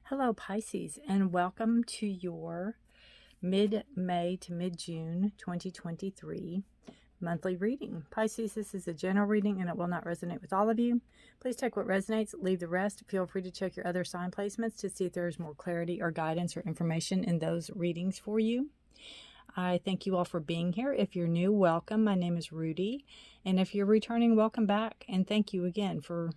Hello, Pisces, and welcome to your mid-May to mid-June 2023 monthly reading. Pisces, this is a general reading and it will not resonate with all of you. Please take what resonates, leave the rest. Feel free to check your other sign placements to see if there is more clarity or guidance or information in those readings for you. I thank you all for being here. If you're new, welcome. My name is Rudi. And if you're returning, welcome back. And thank you again for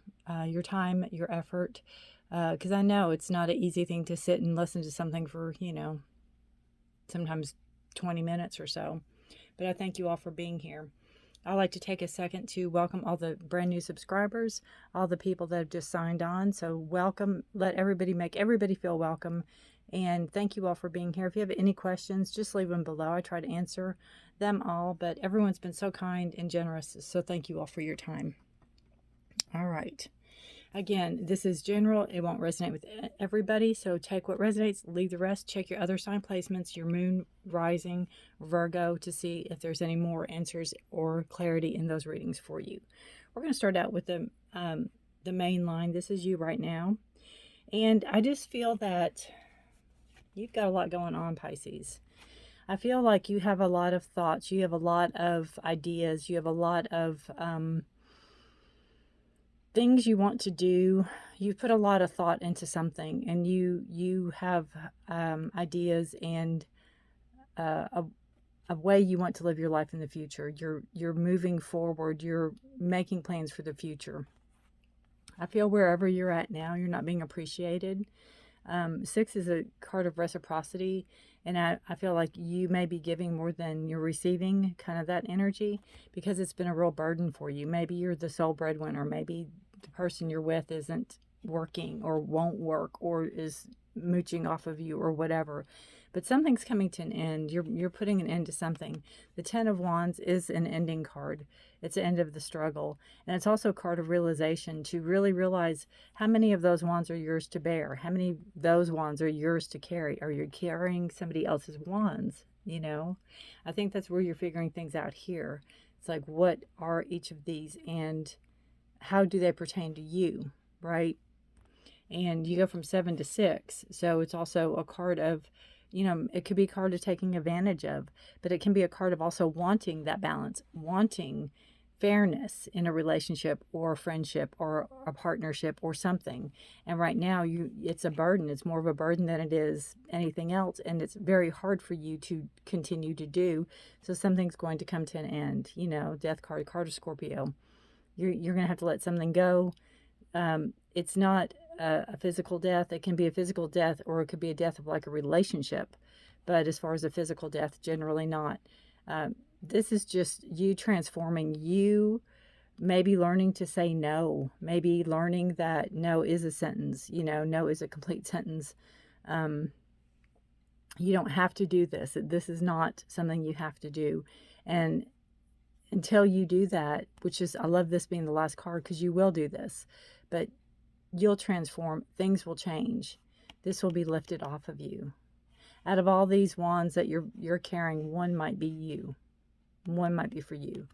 your time, your effort. Because I know it's not an easy thing to sit and listen to something for, sometimes 20 minutes or so. But I thank you all for being here. I'd like to take a second to welcome all the brand new subscribers, all the people that have just signed on. So welcome, make everybody feel welcome. And thank you all for being here. If you have any questions, just leave them below. I try to answer them all, but everyone's been so kind and generous. So thank you all for your time. All right. Again, this is general. It won't resonate with everybody. So take what resonates, leave the rest. Check your other sign placements, your moon, rising, Virgo, to see if there's any more answers or clarity in those readings for you. We're going to start out with the main line. This is you right now. And I just feel that you've got a lot going on, Pisces. I feel like you have a lot of thoughts. You have a lot of ideas. You have a lot of things you want to do. You put a lot of thought into something, and you have ideas and a way you want to live your life in the future. You're moving forward. You're making plans for the future. I feel wherever you're at now, you're not being appreciated. 6 is a card of reciprocity, and I feel like you may be giving more than you're receiving, kind of that energy, because it's been a real burden for you. Maybe you're the sole breadwinner. Maybe the person you're with isn't working or won't work or is mooching off of you or whatever. But something's coming to an end. You're putting an end to something. The 10 of Wands is an ending card. It's the end of the struggle. And it's also a card of realization, to really realize how many of those wands are yours to bear. How many of those wands are yours to carry? Are you carrying somebody else's wands? I think that's where you're figuring things out here. It's like, what are each of these and how do they pertain to you, right? And you go from 7 to 6. So it's also a card of, it could be a card of taking advantage of, but it can be a card of also wanting that balance, wanting fairness in a relationship or a friendship or a partnership or something. And right now it's a burden. It's more of a burden than it is anything else. And it's very hard for you to continue to do. So something's going to come to an end, death card of Scorpio. You're going to have to let something go. It's not a physical death. It can be a physical death, or it could be a death of like a relationship. But as far as a physical death, generally not. This is just you transforming. You maybe learning to say no. Maybe learning that no is a sentence. No is a complete sentence. You don't have to do this. This is not something you have to do. And until you do that, which is, I love this being the last card because you will do this, but you'll transform. Things will change. This will be lifted off of you. Out of all these wands that you're carrying, one might be you. One might be for you.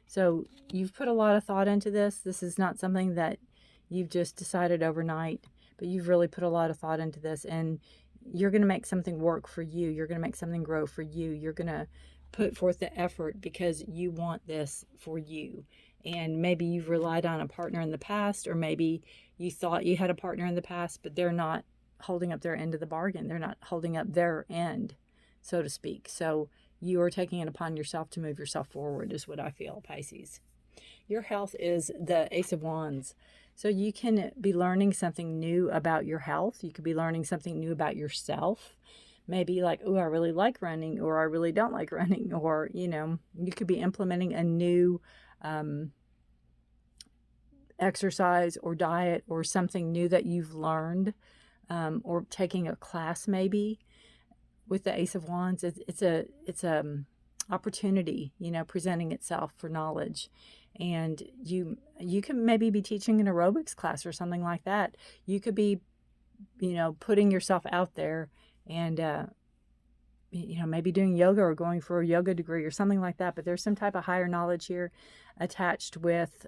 So you've put a lot of thought into this. This is not something that you've just decided overnight, but you've really put a lot of thought into this, and you're going to make something work for you. You're going to make something grow for you. You're going to put forth the effort because you want this for you. And maybe you've relied on a partner in the past, or maybe you thought you had a partner in the past, but they're not holding up their end of the bargain. They're not holding up their end, so to speak. So you are taking it upon yourself to move yourself forward, is what I feel, Pisces. Your health is the Ace of Wands. So you can be learning something new about your health. You could be learning something new about yourself. Maybe like, oh, I really like running, or I really don't like running, or, you could be implementing a new exercise or diet or something new that you've learned, or taking a class maybe. With the Ace of Wands, it's a opportunity, presenting itself for knowledge. And you can maybe be teaching an aerobics class or something like that. You could be, putting yourself out there and, maybe doing yoga or going for a yoga degree or something like that. But there's some type of higher knowledge here attached with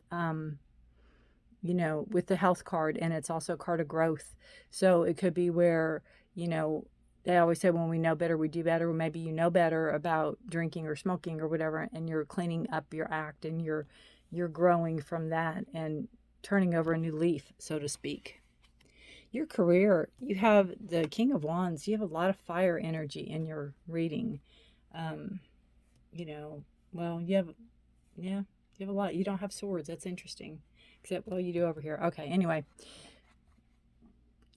you know, with the health card, and it's also a card of growth. So it could be where, you know, they always say when we know better, we do better. Or maybe you know better about drinking or smoking or whatever, and you're cleaning up your act, and you're growing from that and turning over a new leaf, so to speak. Your career, you have the King of Wands. You have a lot of fire energy in your reading. Um, you know, well, yeah, you have a lot. You don't have swords. That's interesting. Except, well, you do over here. Okay, anyway.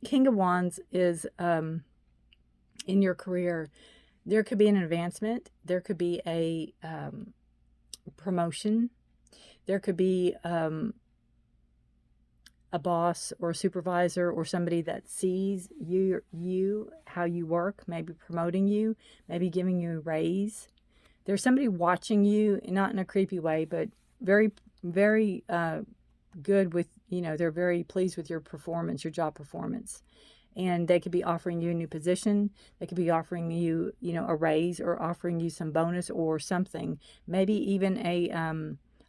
King of Wands is in your career. There could be an advancement. There could be a promotion. There could be a boss or a supervisor or somebody that sees you, how you work, maybe promoting you, maybe giving you a raise. There's somebody watching you, not in a creepy way, but very, very good with, you know, they're very pleased with your performance, your job performance. And they could be offering you a new position. They could be offering you, you know, a raise, or offering you some bonus or something. Maybe even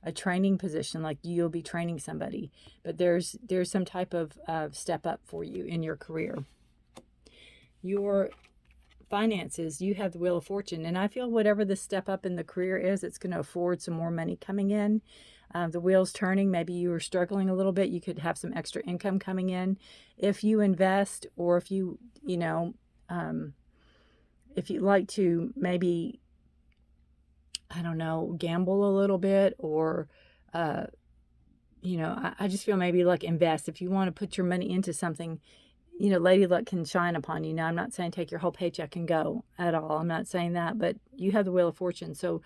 a training position, like you'll be training somebody. But there's some type of step up for you in your career. Your finances, you have the Wheel of Fortune, and I feel whatever the step up in the career is, it's going to afford some more money coming in. The wheel's turning. Maybe you were struggling a little bit. You could have some extra income coming in if you invest, or if you, you know, if you like to maybe, I don't know, gamble a little bit, or you know, I just feel maybe like invest. If you want to put your money into something, you know, lady luck can shine upon you. Now, I'm not saying take your whole paycheck and go at all. I'm not saying that, but you have the Wheel of Fortune. So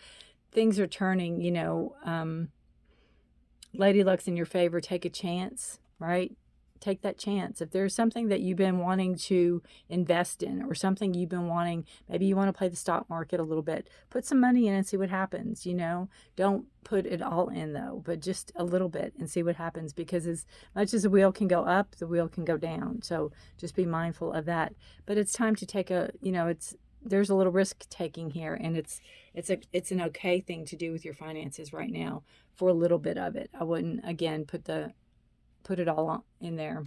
things are turning, you know, lady luck's in your favor. Take a chance, right? Take that chance. If there's something that you've been wanting to invest in, or something you've been wanting, maybe you want to play the stock market a little bit, put some money in and see what happens. You know, don't put it all in though, but just a little bit and see what happens, because as much as the wheel can go up, the wheel can go down. So just be mindful of that. But it's time to take a, you know, there's a little risk taking here, and it's an okay thing to do with your finances right now for a little bit of it. I wouldn't, again, put it all in there.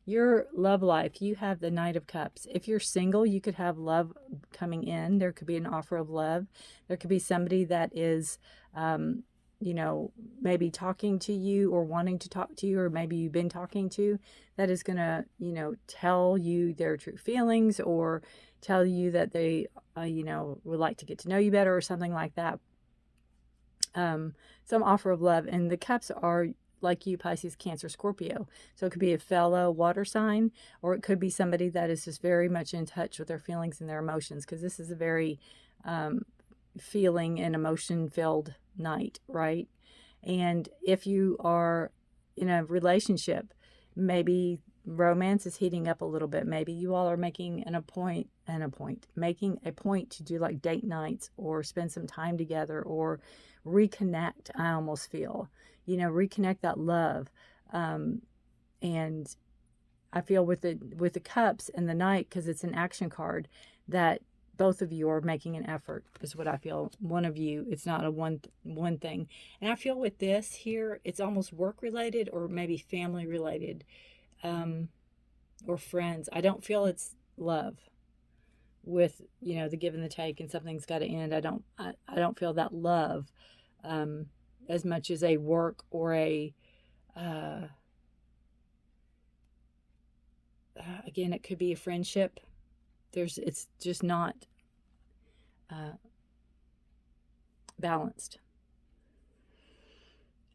Your love life, you have the Knight of Cups. If you're single, you could have love coming in. There could be an offer of love. There could be somebody that is, you know, maybe talking to you or wanting to talk to you, or maybe you've been talking to, that is going to, you know, tell you their true feelings, or tell you that they, you know, would like to get to know you better, or something like that. Some offer of love. And the cups are, like you, Pisces, Cancer, Scorpio. So it could be a fellow water sign, or it could be somebody that is just very much in touch with their feelings and their emotions, because this is a very feeling and emotion filled night, right? And if you are in a relationship, maybe romance is heating up a little bit. Maybe you all are making making a point to do like date nights, or spend some time together, or reconnect. I almost feel, you know, reconnect that love. And I feel with the cups and the Knight, because it's an action card, that both of you are making an effort, is what I feel. One of you, it's not a one thing. And I feel with this here, it's almost work related, or maybe family related, or friends. I don't feel it's love, with, you know, the give and the take, and something's got to end. I don't feel that love as much as a work, or a again, it could be a friendship. It's just not balanced.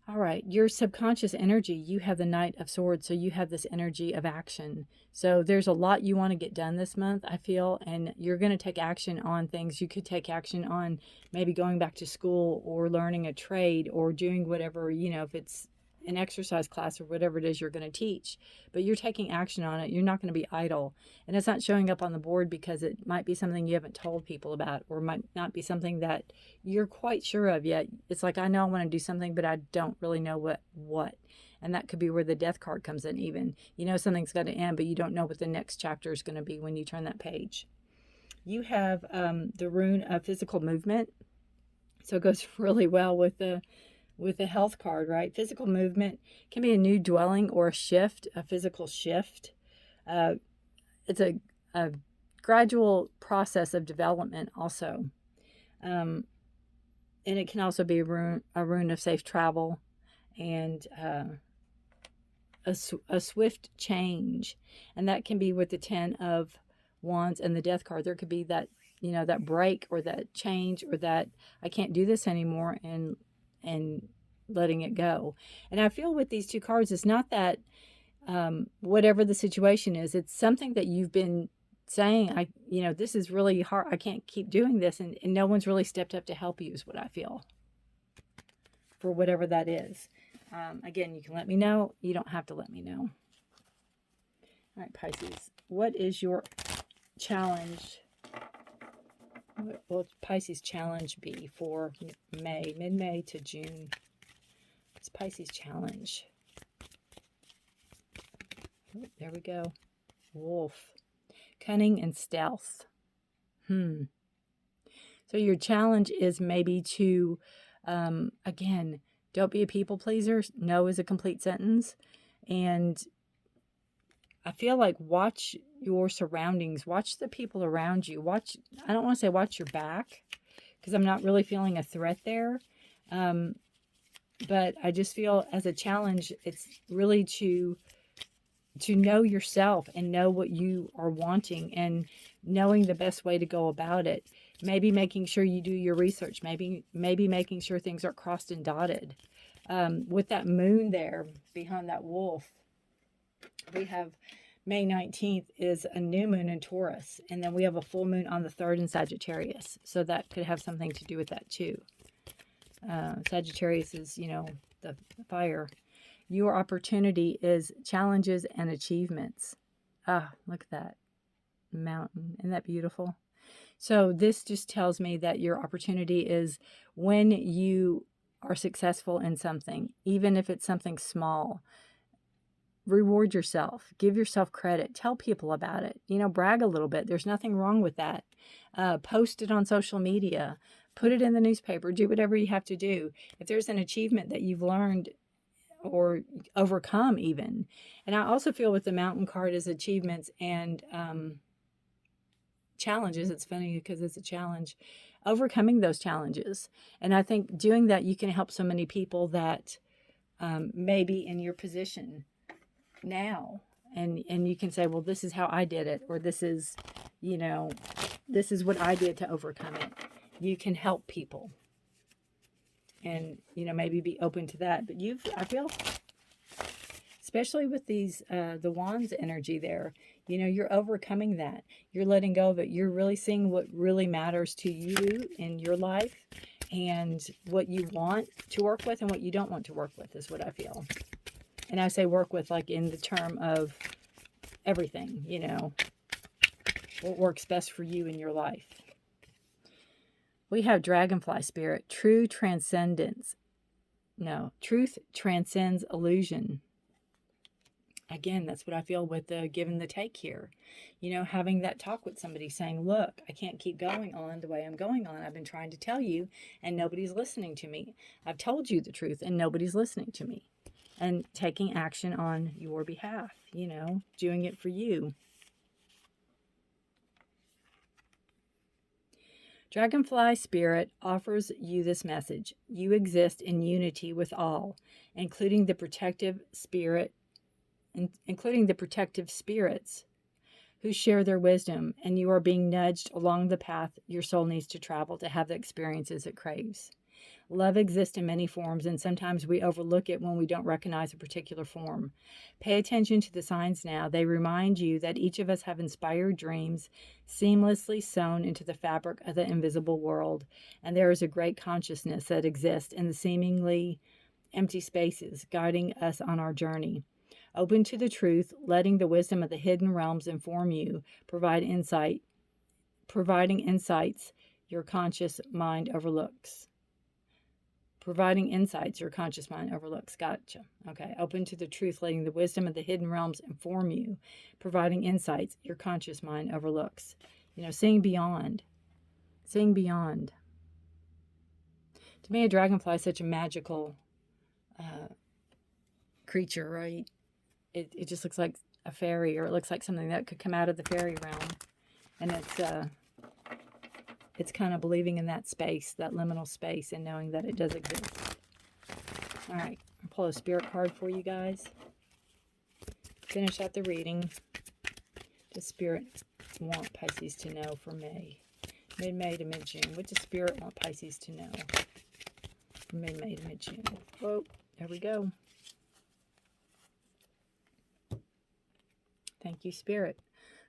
All right, your subconscious energy, you have the Knight of Swords, so you have this energy of action. So there's a lot you want to get done this month, I feel, and you're going to take action on things. You could take action on maybe going back to school, or learning a trade, or doing whatever, you know, if it's an exercise class or whatever it is you're going to teach. But you're taking action on it. You're not going to be idle. And it's not showing up on the board because it might be something you haven't told people about, or might not be something that you're quite sure of yet. It's like, I know I want to do something, but I don't really know what. And that could be where the Death card comes in even. You know something's got to end, but you don't know what the next chapter is going to be when you turn that page. You have the rune of physical movement. So it goes really well with the with the health card, right? Physical movement can be a new dwelling or a shift, a physical shift. It's a gradual process of development also. And it can also be a rune of safe travel and a swift change. And that can be with the 10 of Wands and the Death card. There could be that, that break or that change or that I can't do this anymore and letting it go. And I feel with these two cards, it's not that whatever the situation is, it's something that you've been saying, this is really hard. I can't keep doing this. And no one's really stepped up to help you is what I feel for whatever that is. Again, you can let me know. You don't have to let me know. All right, Pisces, what is your challenge? What will Pisces challenge be for May, mid-May to June? It's Pisces challenge. Oh, there we go. Wolf. Cunning and stealth. So your challenge is maybe to, again, don't be a people pleaser. No is a complete sentence. And I feel like watch your surroundings. Watch the people around you. I don't want to say watch your back, because I'm not really feeling a threat there. But I just feel as a challenge, it's really to know yourself and know what you are wanting and knowing the best way to go about it. Maybe making sure you do your research. Maybe making sure things are crossed and dotted. With that moon there behind that wolf, we have May 19th is a new moon in Taurus. And then we have a full moon on the 3rd in Sagittarius. So that could have something to do with that too. Sagittarius is, the fire. Your opportunity is challenges and achievements. Ah, look at that mountain. Isn't that beautiful? So this just tells me that your opportunity is when you are successful in something, even if it's something small. Reward yourself. Give yourself credit. Tell people about it. Brag a little bit. There's nothing wrong with that. Post it on social media. Put it in the newspaper. Do whatever you have to do. If there's an achievement that you've learned or overcome even. And I also feel with the mountain card is achievements and challenges. It's funny because it's a challenge. Overcoming those challenges. And I think doing that, you can help so many people that may be in your position now. And you can say, well, this is how I did it. Or this is, this is what I did to overcome it. You can help people. And, maybe be open to that. But I feel, especially with these, the wands energy there, you're overcoming that. You're letting go of it. You're really seeing what really matters to you in your life and what you want to work with and what you don't want to work with is what I feel. And I say work with like in the term of everything, what works best for you in your life. We have dragonfly spirit, true transcendence. No, truth transcends illusion. Again, that's what I feel with the give and the take here. Having that talk with somebody saying, look, I can't keep going on the way I'm going on. I've been trying to tell you and nobody's listening to me. I've told you the truth and nobody's listening to me. And taking action on your behalf, doing it for you. Dragonfly Spirit offers you this message. You exist in unity with all, including the protective spirits who share their wisdom, and you are being nudged along the path your soul needs to travel to have the experiences it craves. Love exists in many forms, and sometimes we overlook it when we don't recognize a particular form. Pay attention to the signs now. They remind you that each of us have inspired dreams seamlessly sewn into the fabric of the invisible world, and there is a great consciousness that exists in the seemingly empty spaces, guiding us on our journey. Open to the truth, letting the wisdom of the hidden realms inform you, providing insights your conscious mind overlooks. Providing insights your conscious mind overlooks. Gotcha. Okay. Open to the truth, letting the wisdom of the hidden realms inform you. Providing insights your conscious mind overlooks. Seeing beyond. Seeing beyond. To me, a dragonfly is such a magical creature, right? It just looks like a fairy, or it looks like something that could come out of the fairy realm. And it's kind of believing in that space, that liminal space, and knowing that it does exist. All right, I'll pull a spirit card for you guys. Finish out the reading. The spirit want Pisces to know for May. Mid-May to mid-June. What does spirit want Pisces to know from mid-May to mid-June? Oh, there we go. Thank you, Spirit.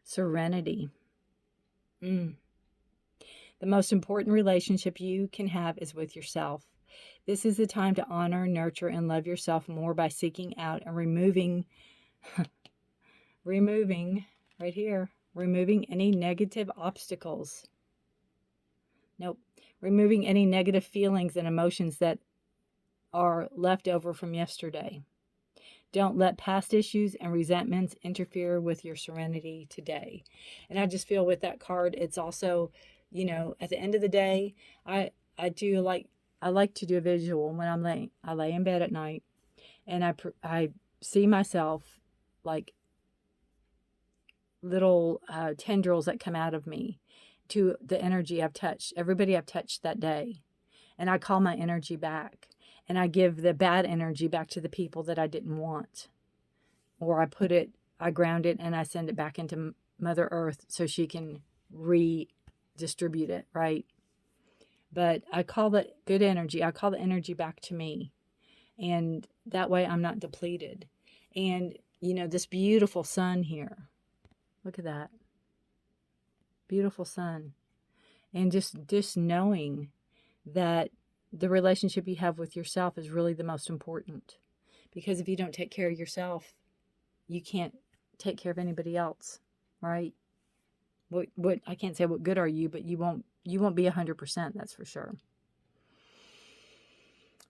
Serenity. The most important relationship you can have is with yourself. This is the time to honor, nurture, and love yourself more by seeking out and removing, right here, removing any negative obstacles. Nope. Removing any negative feelings and emotions that are left over from yesterday. Don't let past issues and resentments interfere with your serenity today. And I just feel with that card, it's also, you know, at the end of the day, I like to do a visual when I lay in bed at night, and I see myself like little tendrils that come out of me to the energy I've touched, everybody I've touched that day. And I call my energy back. And I give the bad energy back to the people that I didn't want. Or I ground it, and I send it back into Mother Earth so she can redistribute it, right? But I call the good energy, I call the energy back to me. And that way I'm not depleted. And, you know, this beautiful sun here. Look at that. Beautiful sun. And just knowing that the relationship you have with yourself is really the most important. Because if you don't take care of yourself, you can't take care of anybody else, right? What I can't say what good are you, but you won't be 100%, that's for sure.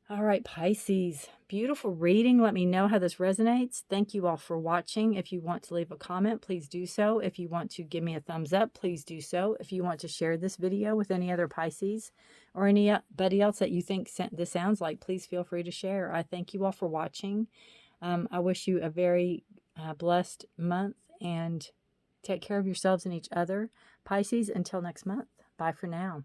All right, Pisces, beautiful reading. Let me know how this resonates. Thank you all for watching. If you want to leave a comment, please do so. If you want to give me a thumbs up, please do so. If you want to share this video with any other Pisces or anybody else that you think this sounds like, please feel free to share. I thank you all for watching. I wish you a very blessed month, and take care of yourselves and each other. Pisces, until next month. Bye for now.